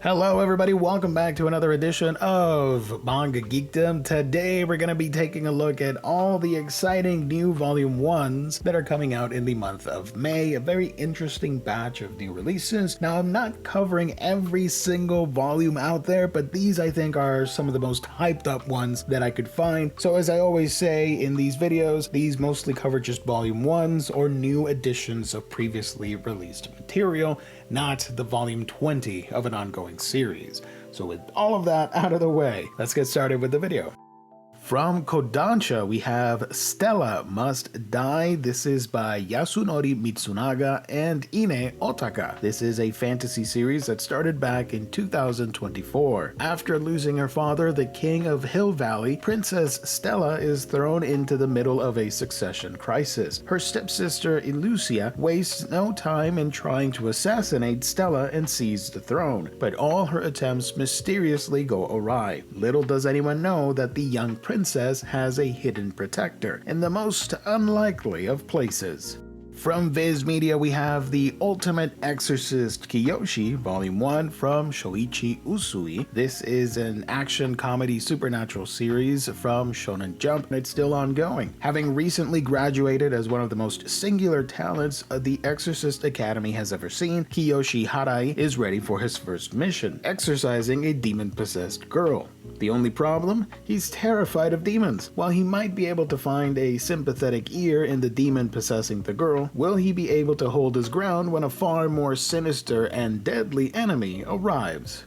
Hello everybody, welcome back to another edition of Manga GEEKDOM. Today we're going to be taking a look at all the exciting new volume 1s that are coming out in the month of May. A very interesting batch of new releases. Now I'm not covering every single volume out there, but these I think are some of the most hyped up ones that I could find. So as I always say in these videos, these mostly cover just volume 1s or new editions of previously released material, not the volume 20 of an ongoing series. So with all of that out of the way, let's get started with the video. From Kodansha, we have Stella Must Die. This is by Yasunori Mitsunaga and Ine Otaka. This is a fantasy series that started back in 2024. After losing her father, the king of Hill Valley, Princess Stella is thrown into the middle of a succession crisis. Her stepsister Elucia wastes no time in trying to assassinate Stella and seize the throne, but all her attempts mysteriously go awry. Little does anyone know that the young princess has a hidden protector in the most unlikely of places. From Viz Media, we have The Ultimate Exorcist Kiyoshi, Volume 1 from Shoichi Usui. This is an action comedy supernatural series from Shonen Jump, and it's still ongoing. Having recently graduated as one of the most singular talents the Exorcist Academy has ever seen, Kiyoshi Harai is ready for his first mission, exorcising a demon-possessed girl. The only problem? He's terrified of demons. While he might be able to find a sympathetic ear in the demon possessing the girl, will he be able to hold his ground when a far more sinister and deadly enemy arrives?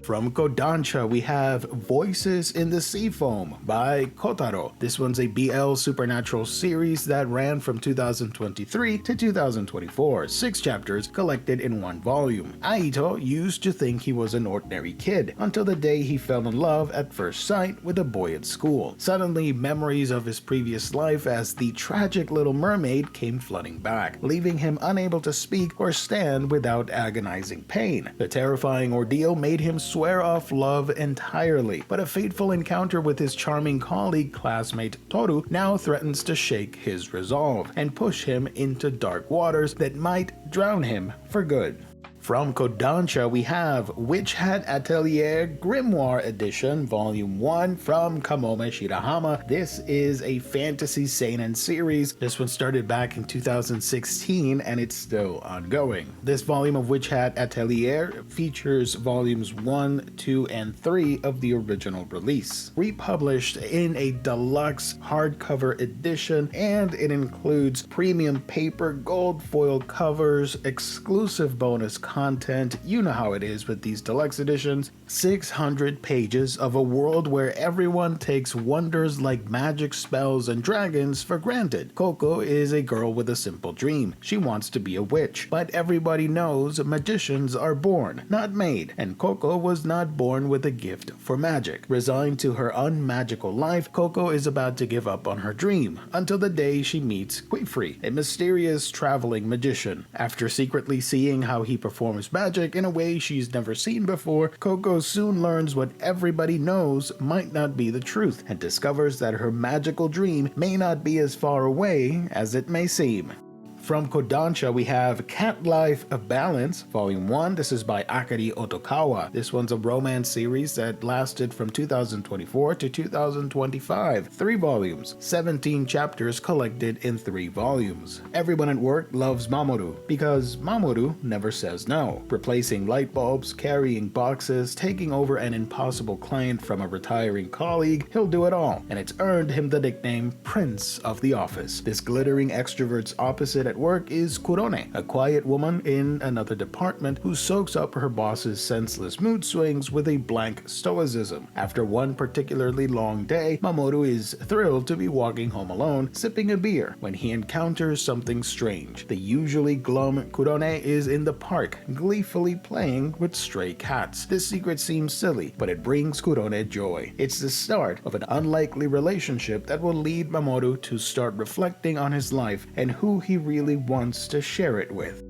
From Kodansha, we have Voices in the Seafoam by Kotaro. This one's a BL supernatural series that ran from 2023 to 2024, 6 chapters collected in one volume. Aito used to think he was an ordinary kid until the day he fell in love at first sight with a boy at school. Suddenly, memories of his previous life as the tragic little mermaid came flooding back, leaving him unable to speak or stand without agonizing pain. The terrifying ordeal made him swear off love entirely, but a fateful encounter with his charming colleague classmate Toru now threatens to shake his resolve and push him into dark waters that might drown him for good. From Kodansha, we have Witch Hat Atelier Grimoire Edition Volume 1 from Kamome Shirahama. This is a fantasy seinen series. This one started back in 2016 and it's still ongoing. This volume of Witch Hat Atelier features volumes 1, 2, and 3 of the original release, republished in a deluxe hardcover edition, and it includes premium paper, gold foil covers, exclusive bonus content. You know how it is with these deluxe editions. 600 pages of a world where everyone takes wonders like magic, spells, and dragons for granted. Coco is a girl with a simple dream. She wants to be a witch, but everybody knows magicians are born, not made, and Coco was not born with a gift for magic. Resigned to her unmagical life, Coco is about to give up on her dream until the day she meets Quifri, a mysterious traveling magician. After secretly seeing how he performs magic in a way she's never seen before, Coco soon learns what everybody knows might not be the truth and discovers that her magical dream may not be as far away as it may seem. From Kodansha, we have Cat Life of Balance, Volume 1. This is by Akari Otokawa. This one's a romance series that lasted from 2024 to 2025. 3 volumes, 17 chapters collected in 3 volumes. Everyone at work loves Mamoru because Mamoru never says no. Replacing light bulbs, carrying boxes, taking over an impossible client from a retiring colleague, he'll do it all, and it's earned him the nickname Prince of the Office. This glittering extrovert's opposite at work is Kurone, a quiet woman in another department who soaks up her boss's senseless mood swings with a blank stoicism. After one particularly long day, Mamoru is thrilled to be walking home alone, sipping a beer, when he encounters something strange. The usually glum Kurone is in the park, gleefully playing with stray cats. This secret seems silly, but it brings Kurone joy. It's the start of an unlikely relationship that will lead Mamoru to start reflecting on his life and who he really wants to share it with.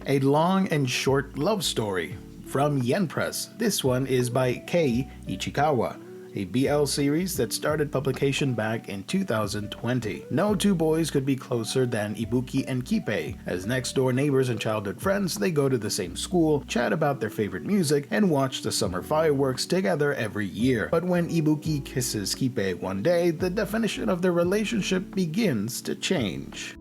A long and short love story from Yen Press. This one is by Kei Ichikawa. a BL series that started publication back in 2020. No two boys could be closer than Ibuki and Kippei. As next-door neighbors and childhood friends, they go to the same school, chat about their favorite music, and watch the summer fireworks together every year. But when Ibuki kisses Kippei one day, the definition of their relationship begins to change.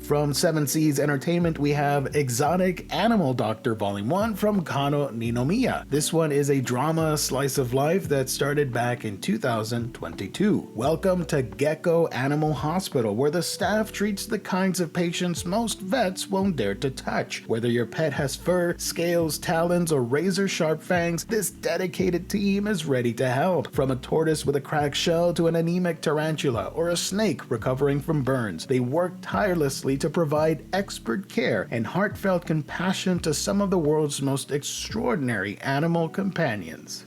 From 7 Seas Entertainment, we have Exotic Animal Doctor Volume 1 from Kano Ninomiya. This one is a drama slice of life that started back in 2022. Welcome to Gecko Animal Hospital, where the staff treats the kinds of patients most vets won't dare to touch. Whether your pet has fur, scales, talons, or razor-sharp fangs, this dedicated team is ready to help. From a tortoise with a cracked shell to an anemic tarantula or a snake recovering from burns, they work tirelessly to provide expert care and heartfelt compassion to some of the world's most extraordinary animal companions.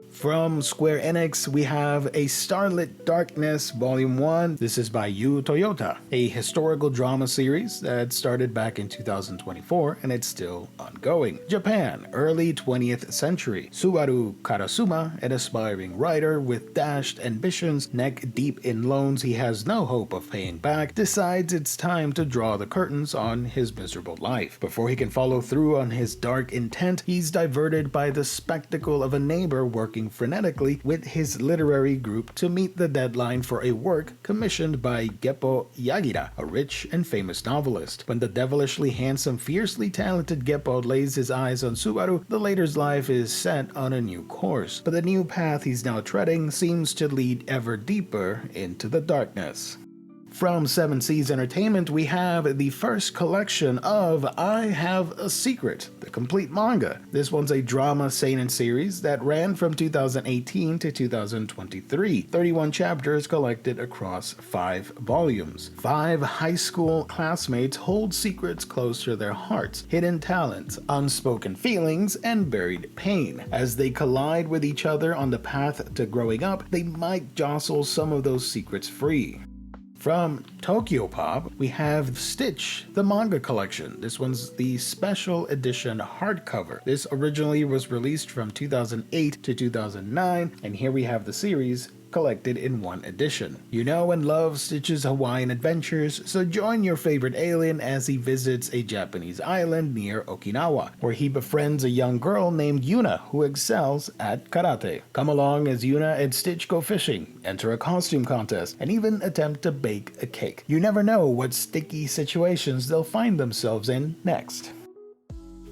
From Square Enix, we have a Starlit Darkness Volume 1. This is by Yu Toyota, a historical drama series that started back in 2024 and it's still ongoing. Japan, early 20th century. Subaru Karasuma, an aspiring writer with dashed ambitions, neck deep in loans he has no hope of paying back, decides it's time to draw the curtains on his miserable life. Before he can follow through on his dark intent, he's diverted by the spectacle of a neighbor working frenetically with his literary group to meet the deadline for a work commissioned by Geppo Yagira, a rich and famous novelist. When the devilishly handsome, fiercely talented Geppo lays his eyes on Subaru, the latter's life is set on a new course, but the new path he's now treading seems to lead ever deeper into the darkness. From 7 Seas Entertainment, we have the first collection of I Have a Secret, the complete manga. This one's a drama seinen series that ran from 2018 to 2023. 31 chapters collected across 5 volumes. 5 high school classmates hold secrets close to their hearts, hidden talents, unspoken feelings, and buried pain. As they collide with each other on the path to growing up, they might jostle some of those secrets free. From Tokyo Pop, we have Stitch, the manga collection. This one's the special edition hardcover. This originally was released from 2008 to 2009, and here we have the series collected in one edition. You know and love Stitch's Hawaiian adventures, so join your favorite alien as he visits a Japanese island near Okinawa, where he befriends a young girl named Yuna who excels at karate. Come along as Yuna and Stitch go fishing, enter a costume contest, and even attempt to bake a cake. You never know what sticky situations they'll find themselves in next.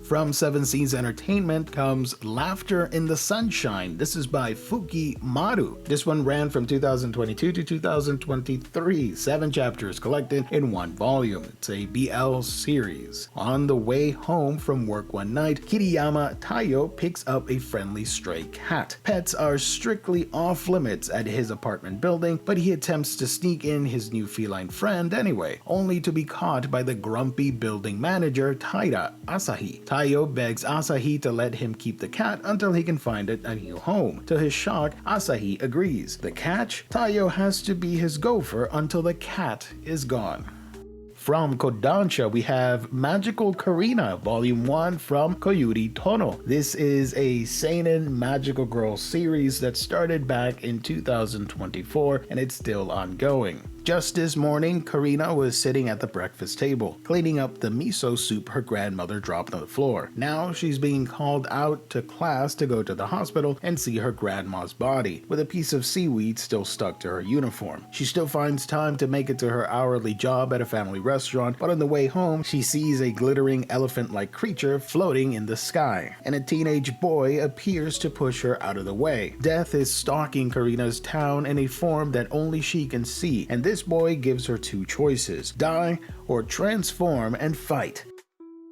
From 7 Seas Entertainment comes Laughter in the Sunshine. This is by Fuki Maru. This one ran from 2022 to 2023. 7 chapters collected in 1 volume. It's a BL series. On the way home from work one night, Kiriyama Taiyo picks up a friendly stray cat. Pets are strictly off limits at his apartment building, but he attempts to sneak in his new feline friend anyway, only to be caught by the grumpy building manager Taira Asahi. Taiyo begs Asahi to let him keep the cat until he can find it a new home. To his shock, Asahi agrees. The catch? Taiyo has to be his gopher until the cat is gone. From Kodansha, we have Magical Karina, Volume 1 from Koyuri Tono. This is a seinen magical girl series that started back in 2024 and it's still ongoing. Just this morning, Karina was sitting at the breakfast table, cleaning up the miso soup her grandmother dropped on the floor. Now she's being called out to class to go to the hospital and see her grandma's body, with a piece of seaweed still stuck to her uniform. She still finds time to make it to her hourly job at a family restaurant, but on the way home, she sees a glittering elephant-like creature floating in the sky, and a teenage boy appears to push her out of the way. Death is stalking Karina's town in a form that only she can see, and this boy gives her 2 choices: die or transform and fight.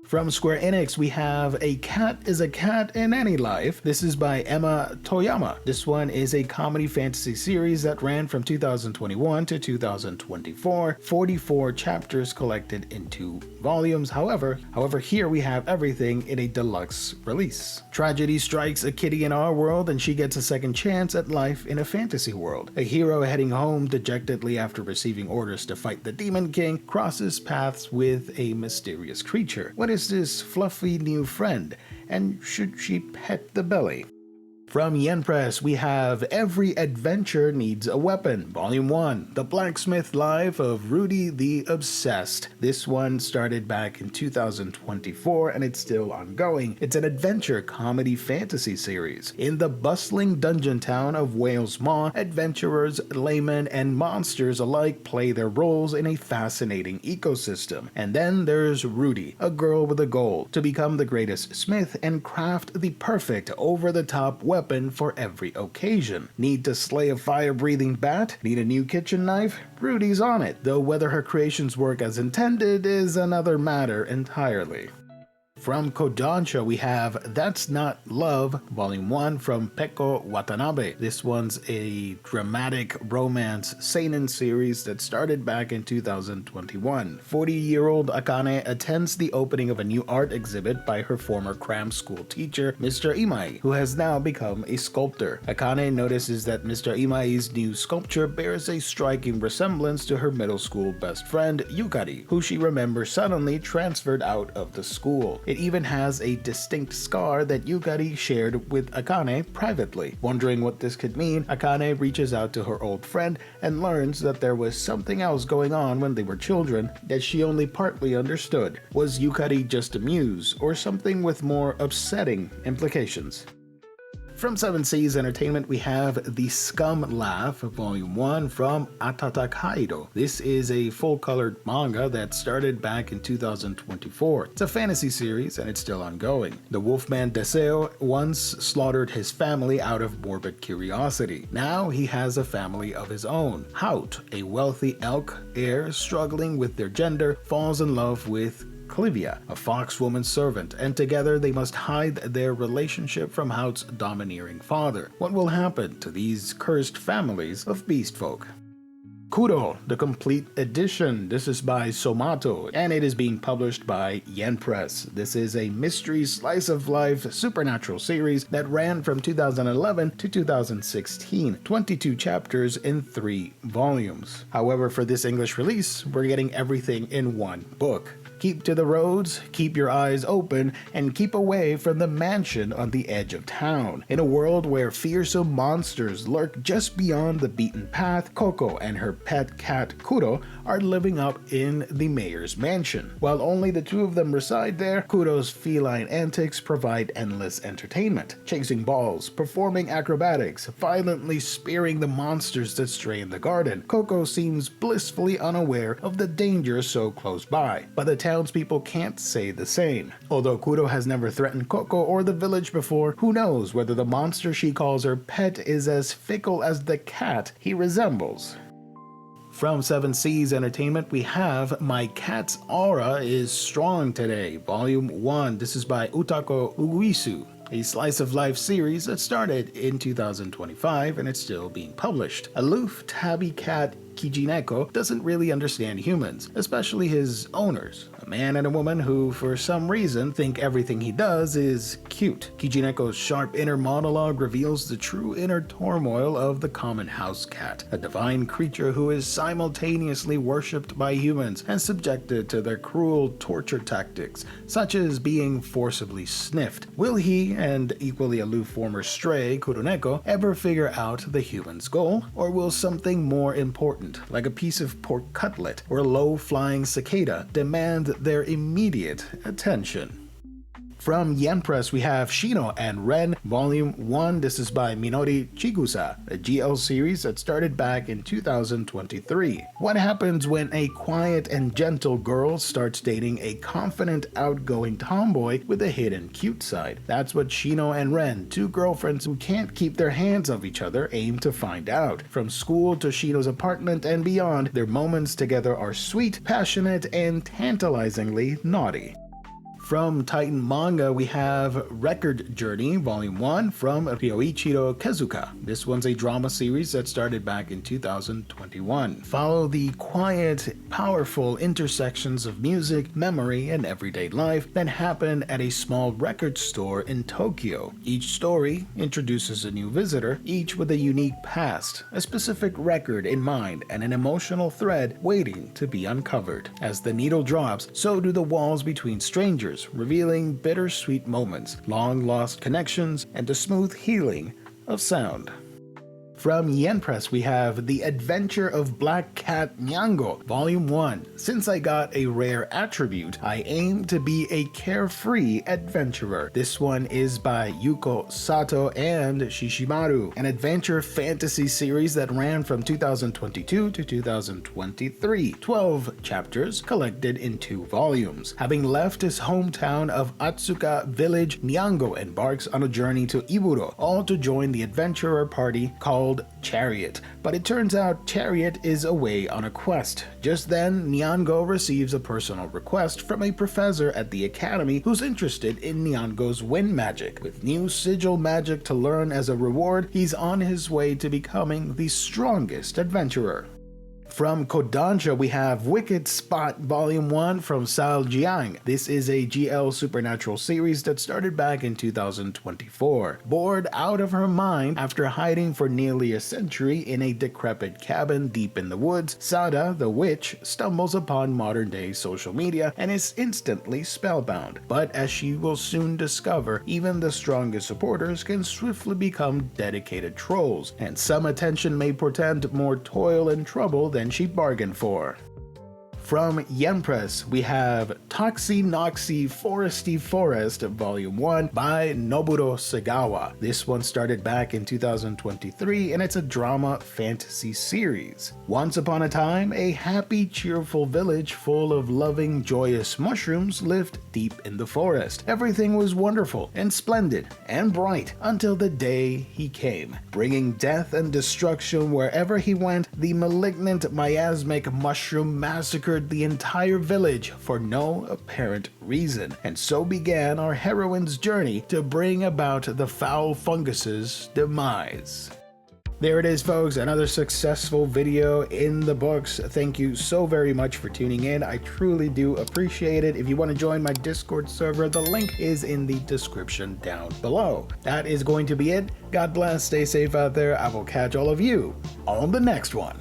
From Square Enix, we have A Cat is a Cat in Any Life. This is by Emma Toyama. This one is a comedy fantasy series that ran from 2021 to 2024. 44 chapters collected in 2 volumes. However, here we have everything in a deluxe release. Tragedy strikes a kitty in our world and she gets a second chance at life in a fantasy world. A hero heading home dejectedly after receiving orders to fight the Demon King crosses paths with a mysterious creature. What is this fluffy new friend, and should she pet the belly? From Yen Press, we have Every Adventure Needs a Weapon, Volume 1, The Blacksmith Life of Rudy the Obsessed. This one started back in 2024 and it's still ongoing. It's an adventure comedy fantasy series. In the bustling dungeon town of Wales Maw, adventurers, laymen, and monsters alike play their roles in a fascinating ecosystem. And then there's Rudy, a girl with a goal to become the greatest smith and craft the perfect over-the-top weapon for every occasion. Need to slay a fire-breathing bat? Need a new kitchen knife? Rudy's on it, though whether her creations work as intended is another matter entirely. From Kodansha, we have That's Not Love, Volume 1 from Peko Watanabe. This one's a dramatic romance seinen series that started back in 2021. 40-year-old Akane attends the opening of a new art exhibit by her former cram school teacher, Mr. Imai, who has now become a sculptor. Akane notices that Mr. Imai's new sculpture bears a striking resemblance to her middle school best friend, Yukari, who she remembers suddenly transferred out of the school. It even has a distinct scar that Yukari shared with Akane privately. Wondering what this could mean, Akane reaches out to her old friend and learns that there was something else going on when they were children that she only partly understood. Was Yukari just a muse, or something with more upsetting implications? From 7 Seas Entertainment, we have The Scum Laugh, Volume 1 from Atatakaido. This is a full-colored manga that started back in 2024. It's a fantasy series and it's still ongoing. The wolfman Deseo once slaughtered his family out of morbid curiosity. Now he has a family of his own. Hout, a wealthy elk heir struggling with their gender, falls in love with Clivia, a foxwoman servant, and together they must hide their relationship from Hout's domineering father. What will happen to these cursed families of beast folk? Kuro, the complete edition. This is by Somato, and it is being published by Yen Press. This is a mystery slice-of-life supernatural series that ran from 2011 to 2016, 22 chapters in 3 volumes. However, for this English release, we're getting everything in one book. Keep to the roads, keep your eyes open, and keep away from the mansion on the edge of town. In a world where fearsome monsters lurk just beyond the beaten path, Coco and her pet cat Kuro are living up in the mayor's mansion. While only the two of them reside there, Kuro's feline antics provide endless entertainment, chasing balls, performing acrobatics, violently spearing the monsters that stray in the garden. Coco seems blissfully unaware of the danger so close by, but the townspeople can't say the same. Although Kuro has never threatened Coco or the village before, who knows whether the monster she calls her pet is as fickle as the cat he resembles. From 7 Seas Entertainment, we have My Cat's Aura is Strong Today, Volume 1. This is by Utako Uguisu, a slice-of-life series that started in 2025 and it's still being published. Aloof tabby cat Kijineko doesn't really understand humans, especially his owners, a man and a woman who, for some reason, think everything he does is cute. Kijineko's sharp inner monologue reveals the true inner turmoil of the common house cat, a divine creature who is simultaneously worshipped by humans and subjected to their cruel torture tactics, such as being forcibly sniffed. Will he, and equally aloof former stray Kuruneko, ever figure out the human's goal, or will something more important, like a piece of pork cutlet or a low-flying cicada, demand their immediate attention? From Yen Press, we have Shino and Ren, Volume 1. This is by Minori Chigusa, a GL series that started back in 2023. What happens when a quiet and gentle girl starts dating a confident, outgoing tomboy with a hidden cute side? That's what Shino and Ren, two girlfriends who can't keep their hands off each other, aim to find out. From school to Shino's apartment and beyond, their moments together are sweet, passionate, and tantalizingly naughty. From Titan Manga, we have Record Journey, Volume 1 from Ryoichiro Kezuka. This one's a drama series that started back in 2021. Follow the quiet, powerful intersections of music, memory, and everyday life that happen at a small record store in Tokyo. Each story introduces a new visitor, each with a unique past, a specific record in mind, and an emotional thread waiting to be uncovered. As the needle drops, so do the walls between strangers, chapters, revealing bittersweet moments, long-lost connections, and the smooth healing of sound. From Yen Press, we have The Adventure of Black Cat Nyango, Volume 1. Since I got a rare attribute, I aim to be a carefree adventurer. This one is by Yuko Sato and Shishimaru, an adventure fantasy series that ran from 2022 to 2023. 12 chapters collected in 2 volumes. Having left his hometown of Atsuka village, Nyango embarks on a journey to Iburo, all to join the adventurer party called Chariot, but it turns out Chariot is away on a quest. Just then, Nyango receives a personal request from a professor at the academy who's interested in Nyango's wind magic. With new sigil magic to learn as a reward, he's on his way to becoming the strongest adventurer. From Kodansha, we have Wicked Spot Volume 1 from Sal Jiang. This is a GL supernatural series that started back in 2024. Bored out of her mind after hiding for nearly a century in a decrepit cabin deep in the woods, Sada, the witch, stumbles upon modern-day social media and is instantly spellbound. But as she will soon discover, even the strongest supporters can swiftly become dedicated trolls, and some attention may portend more toil and trouble than she bargained for. From Yen Press, we have Toxy Noxy Foresty Forest Volume 1 by Noburo Sagawa. This one started back in 2023 and it's a drama fantasy series. Once upon a time, a happy, cheerful village full of loving, joyous mushrooms lived deep in the forest. Everything was wonderful and splendid and bright until the day he came, bringing death and destruction wherever he went. The malignant miasmic mushroom massacred the entire village for no apparent reason, and so began our heroine's journey to bring about the foul fungus's demise. There it is, folks, another successful video in the books. Thank you so very much for tuning in. I truly do appreciate it. If you want to join my Discord server, the link is in the description down below. That is going to be it. God bless, stay safe out there. I will catch all of you on the next one.